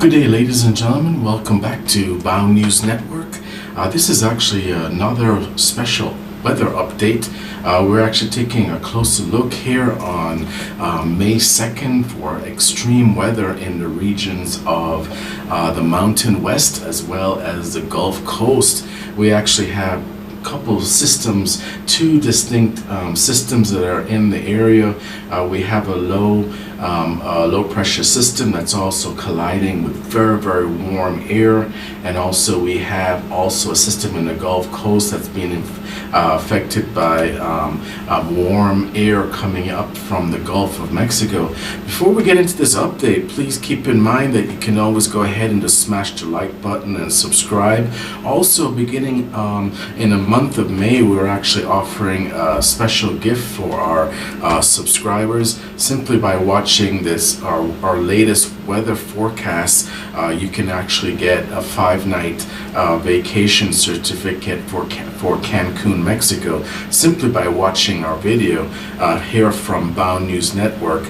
Good day, ladies and gentlemen. Welcome back to Bound News Network. This is actually another special weather update. We're actually taking a closer look here on May 2nd for extreme weather in the regions of the Mountain West as well as the Gulf Coast. We actually have couple systems, two distinct systems that are in the area. We have a low pressure system that's also colliding with very warm air, and also we have a system in the Gulf Coast that's being affected by warm air coming up from the Gulf of Mexico. Before we get into this update, please keep in mind that you can always go ahead and just smash the like button and subscribe. Also, beginning in the month of May, we're actually offering a special gift for our subscribers. Simply by watching this our latest weather forecast, you can actually get a 5-night vacation certificate for Cancun, Mexico, simply by watching our video here from Bound News Network.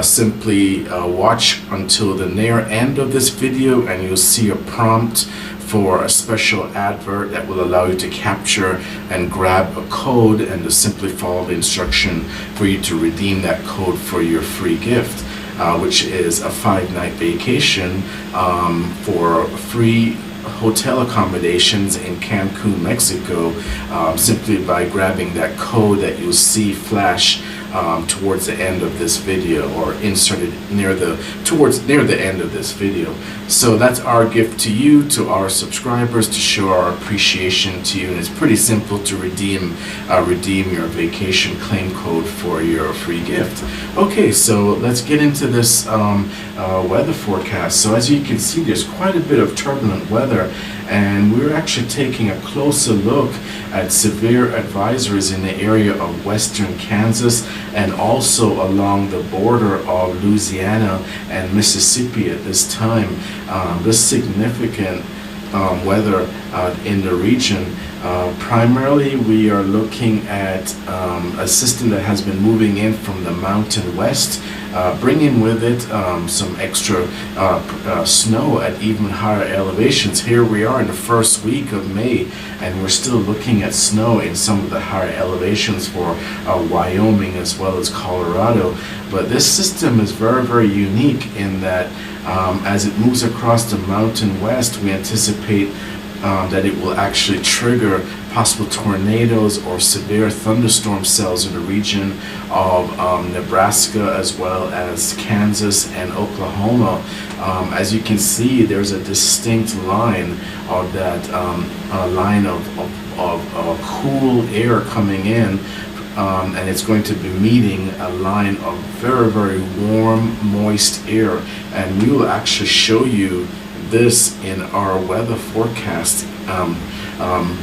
Simply watch until the near end of this video and you'll see a prompt for a special advert that will allow you to capture and grab a code and to simply follow the instruction for you to redeem that code for your free gift, which is a 5-night vacation for free hotel accommodations in Cancun, Mexico, simply by grabbing that code that you'll see flash towards the end of this video, or inserted near the end of this video. So that's our gift to you, to our subscribers, to show our appreciation to you, and it's pretty simple to redeem your vacation claim code for your free gift. Okay, so let's get into this weather forecast. So as you can see, there's quite a bit of turbulent weather, and we're actually taking a closer look at severe advisories in the area of western Kansas and also along the border of Louisiana and Mississippi at this time. This significant weather in the region. Primarily, we are looking at a system that has been moving in from the Mountain West, bringing with it some extra snow at even higher elevations. Here we are in the first week of May, and we're still looking at snow in some of the higher elevations for Wyoming as well as Colorado. But this system is very unique in that as it moves across the Mountain West, we anticipate that it will actually trigger possible tornadoes or severe thunderstorm cells in the region of Nebraska as well as Kansas and Oklahoma. As you can see, there's a distinct line of that line of cool air coming in, and it's going to be meeting a line of very warm, moist air, and we will actually show you this in our weather forecast,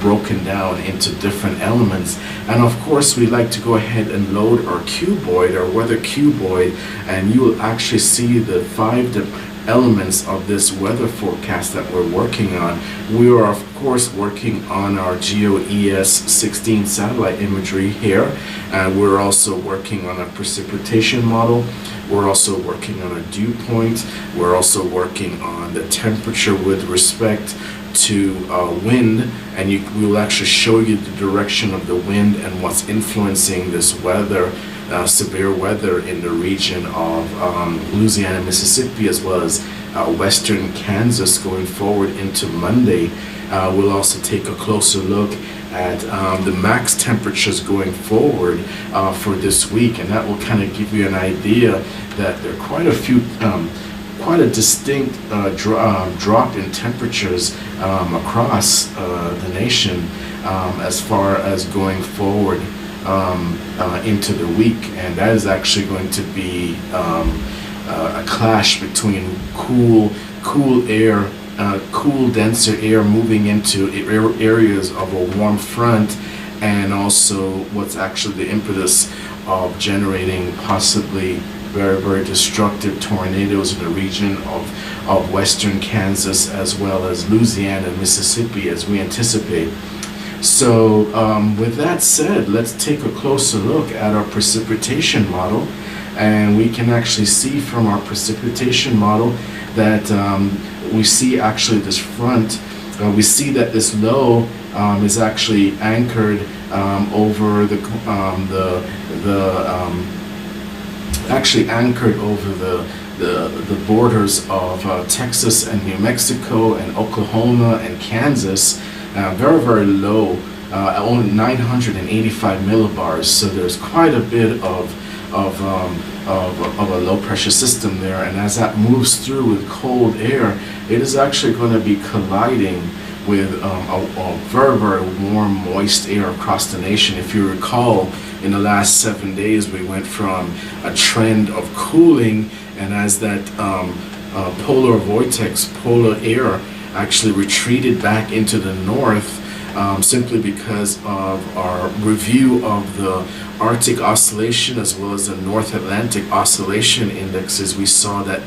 broken down into different elements. And of course, we like to go ahead and load our cuboid, our weather cuboid, and you will actually see the 5 elements of this weather forecast that we're working on. We are of course working on our GEOES 16 satellite imagery here, and we're also working on a precipitation model. We're also working on a dew point. We're also working on the temperature with respect to wind, and we will actually show you the direction of the wind and what's influencing this weather, severe weather in the region of Louisiana, Mississippi, as well as western Kansas going forward into Monday. We'll also take a closer look at the max temperatures going forward for this week, and that will kind of give you an idea that there are quite a distinct drop in temperatures across the nation as far as going forward into the week, and that is actually going to be a clash between cool air, cool denser air moving into areas of a warm front, and also what's actually the impetus of generating possibly very destructive tornadoes in the region of western Kansas as well as Louisiana and Mississippi, as we anticipate. So with that said, let's take a closer look at our precipitation model, and we can actually see from our precipitation model that we see actually this front. We see that this low is actually anchored over the borders of Texas and New Mexico and Oklahoma and Kansas. Very, very low, only 985 millibars. So there's quite a bit of a low pressure system there, and as that moves through with cold air, it is actually going to be colliding with a very, very warm, moist air across the nation. If you recall, in the last 7 days, we went from a trend of cooling, and as that polar vortex, polar air, actually retreated back into the north, simply because of our review of the Arctic Oscillation as well as the North Atlantic Oscillation Indexes, we saw that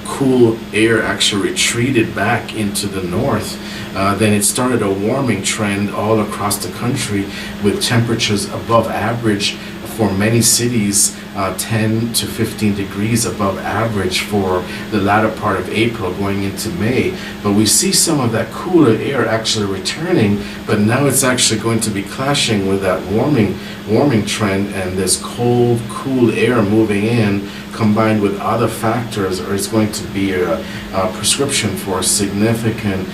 cool air actually retreated back into the north. Then it started a warming trend all across the country with temperatures above average for many cities, 10 to 15 degrees above average for the latter part of April going into May. But we see some of that cooler air actually returning, but now it's actually going to be clashing with that warming trend, and this cold, cool air moving in combined with other factors is going to be a prescription for significant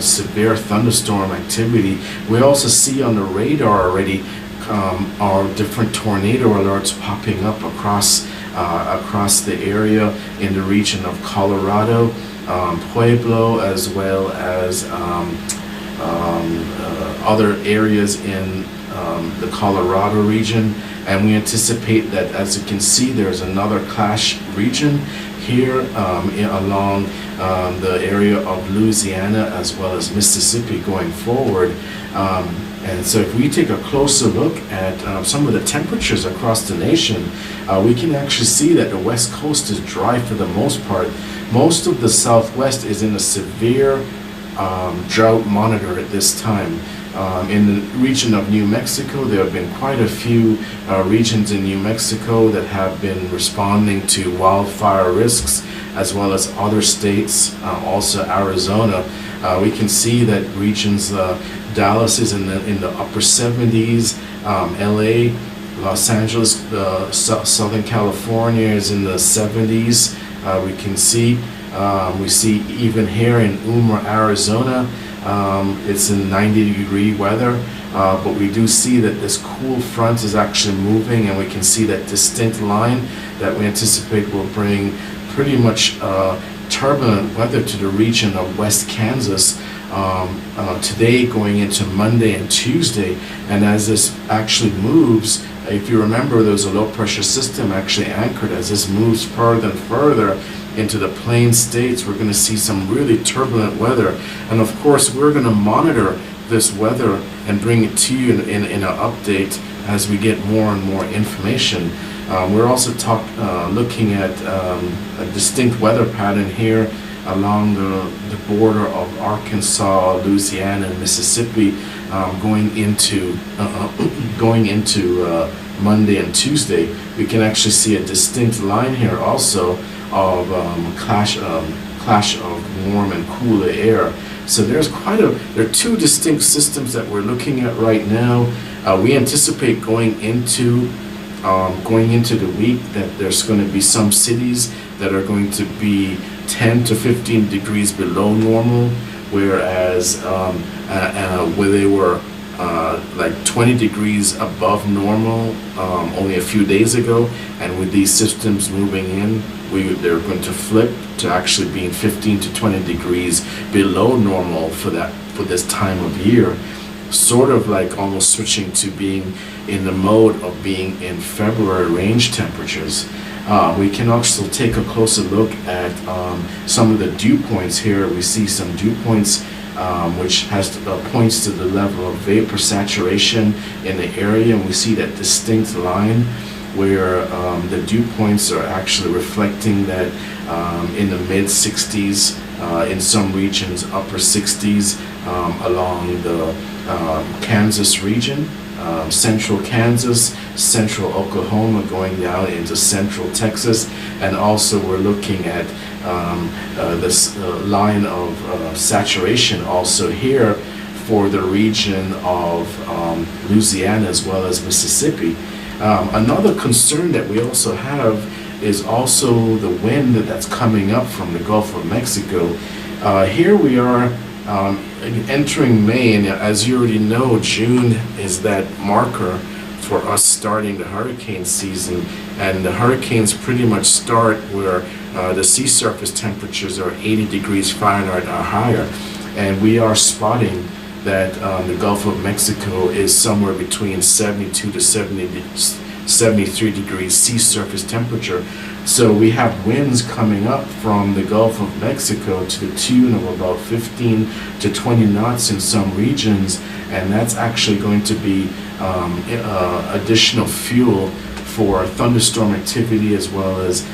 severe thunderstorm activity. We also see on the radar already our different tornado alerts popping up across the area in the region of Colorado, Pueblo, as well as other areas in the Colorado region. And we anticipate that, as you can see, there's another clash region here along the area of Louisiana as well as Mississippi going forward. And so if we take a closer look at some of the temperatures across the nation, we can actually see that the West Coast is dry for the most part. Most of the Southwest is in a severe drought monitor at this time. In the region of New Mexico, there have been quite a few regions in New Mexico that have been responding to wildfire risks, as well as other states, also Arizona. We can see that regions, Dallas is in the upper 70s, LA, Los Angeles, Southern California is in the 70s. We see even here in Yuma, Arizona, it's in 90-degree weather, but we do see that this cool front is actually moving, and we can see that distinct line that we anticipate will bring pretty much turbulent weather to the region of West Kansas today going into Monday and Tuesday. And as this actually moves, if you remember, there's a low pressure system actually anchored. As this moves further and further into the plain states, we're going to see some really turbulent weather. And of course, we're going to monitor this weather and bring it to you in an update as we get more and more information. We're also looking at a distinct weather pattern here along the border of Arkansas, Louisiana, and Mississippi, going into Monday and Tuesday. We can actually see a distinct line here also of clash of warm and cooler air. So there are two distinct systems that we're looking at right now. We anticipate going into the week that there's going to be some cities that are going to be 10 to 15 degrees below normal, whereas where they were like 20 degrees above normal only a few days ago, and with these systems moving in, they're going to flip to actually being 15 to 20 degrees below normal for this time of year. Sort of like almost switching to being in the mode of being in February range temperatures. We can also take a closer look at some of the dew points here. We see some dew points which points to the level of vapor saturation in the area, and we see that distinct line where the dew points are actually reflecting that in the mid 60s, in some regions upper 60s along the Kansas region, central Kansas, central Oklahoma, going down into central Texas. And also we're looking at this line of saturation also here for the region of Louisiana as well as Mississippi. Another concern that we also have is also the wind that's coming up from the Gulf of Mexico. Here we are entering May, and as you already know, June is that marker for us starting the hurricane season, and the hurricanes pretty much start where the sea surface temperatures are 80 degrees Fahrenheit or higher, and we are spotting that the Gulf of Mexico is somewhere between 72 to 73 degrees sea surface temperature. So we have winds coming up from the Gulf of Mexico to the tune of about 15 to 20 knots in some regions, and that's actually going to be additional fuel for thunderstorm activity, as well as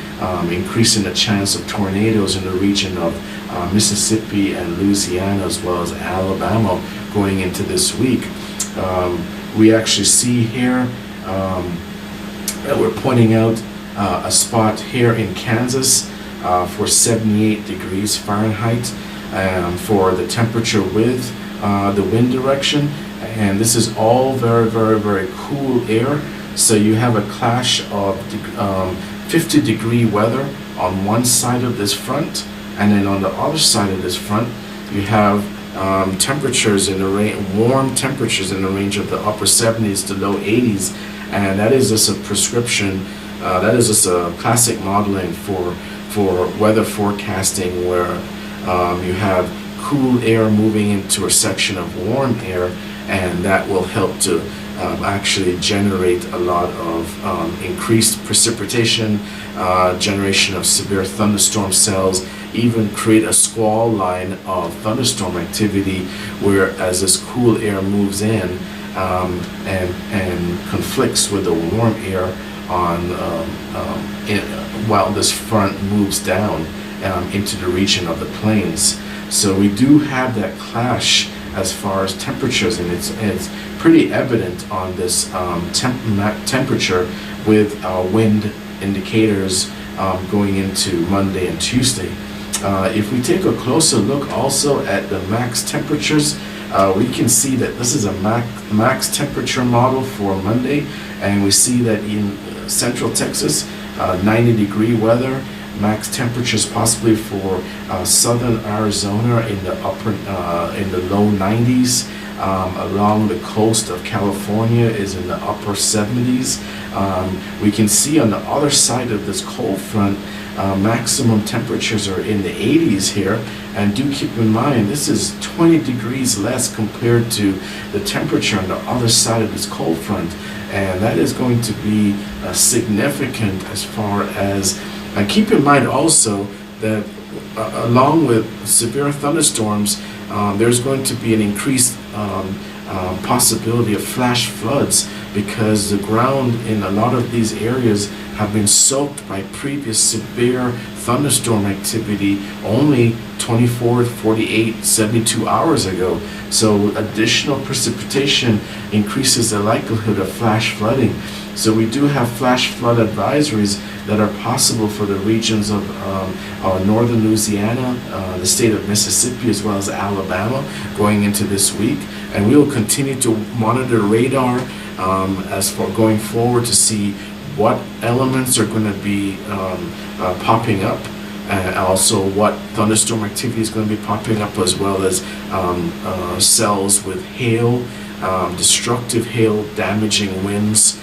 increasing the chance of tornadoes in the region of Mississippi and Louisiana, as well as Alabama going into this week. We actually see here that we're pointing out a spot here in Kansas for 78 degrees Fahrenheit for the temperature with the wind direction, and this is all very, very, very cool air. So you have a clash of 50-degree weather on one side of this front, and then on the other side of this front you have temperatures in the warm temperatures in the range of the upper 70s to low 80s, and that is just a prescription. That is just a classic modeling for weather forecasting, where you have cool air moving into a section of warm air, and that will help to actually generate a lot of increased precipitation, generation of severe thunderstorm cells, even create a squall line of thunderstorm activity, where as this cool air moves in and conflicts with the warm air while this front moves down into the region of the plains. So we do have that clash as far as temperatures, and it's pretty evident on this temperature with wind indicators going into Monday and Tuesday. If we take a closer look also at the max temperatures, we can see that this is a max temperature model for Monday, and we see that in central Texas, 90-degree weather, max temperatures possibly for southern Arizona in the low 90s. Along the coast of California is in the upper 70s. We can see on the other side of this cold front, maximum temperatures are in the 80s here, and do keep in mind this is 20 degrees less compared to the temperature on the other side of this cold front, and that is going to be significant as far as, keep in mind also that along with severe thunderstorms, there's going to be an increased possibility of flash floods, because the ground in a lot of these areas have been soaked by previous severe thunderstorm activity only 24, 48, 72 hours ago. So additional precipitation increases the likelihood of flash flooding. So we do have flash flood advisories that are possible for the regions of northern Louisiana, the state of Mississippi, as well as Alabama going into this week. And we will continue to monitor radar as for going forward to see what elements are going to be popping up, and also what thunderstorm activity is going to be popping up, as well as cells with hail, destructive hail, damaging winds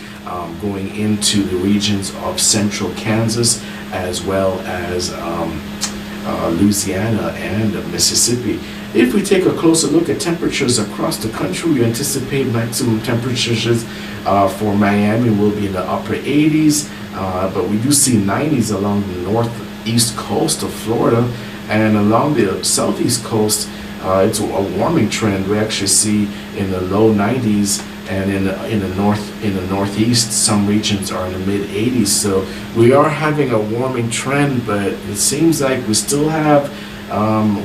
going into the regions of central Kansas, as well as Louisiana and Mississippi. If we take a closer look at temperatures across the country, we anticipate maximum temperatures for Miami will be in the upper 80s, but we do see 90s along the northeast coast of Florida, and along the southeast coast, it's a warming trend. We actually see in the low 90s, and in the northeast, some regions are in the mid 80s. So we are having a warming trend, but it seems like we still have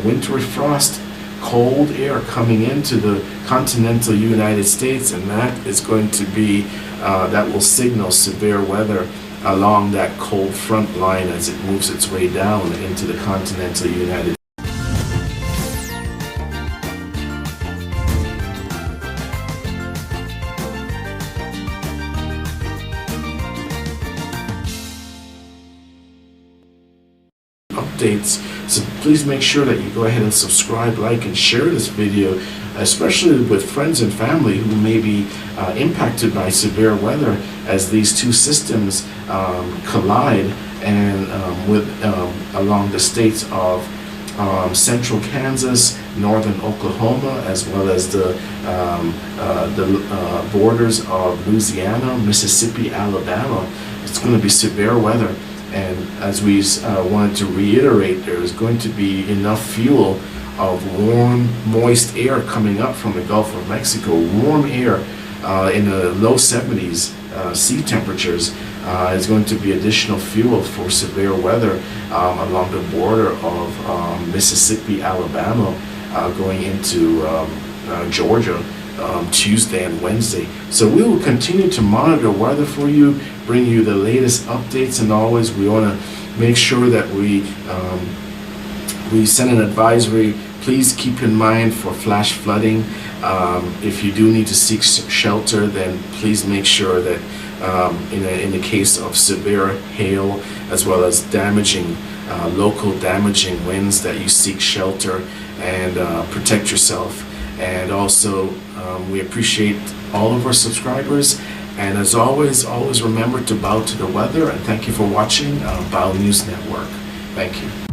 wintry frost, cold air coming into the continental United States, and that is going to be that will signal severe weather along that cold front line as it moves its way down into the continental United updates. So please make sure that you go ahead and subscribe, like, and share this video, especially with friends and family who may be impacted by severe weather as these two systems collide and along the states of central Kansas, northern Oklahoma, as well as the borders of Louisiana, Mississippi, Alabama. It's going to be severe weather. And as we wanted to reiterate, there is going to be enough fuel of warm, moist air coming up from the Gulf of Mexico. Warm air in the low 70s sea temperatures is going to be additional fuel for severe weather along the border of Mississippi, Alabama, going into Georgia. Tuesday and Wednesday. So we will continue to monitor weather for you, bring you the latest updates, and always we want to make sure that we send an advisory. Please keep in mind for flash flooding. If you do need to seek shelter, then please make sure that in the case of severe hail as well as local damaging winds, that you seek shelter and protect yourself. And also, we appreciate all of our subscribers. And as always remember to bow to the weather. And thank you for watching BOW News Network. Thank you.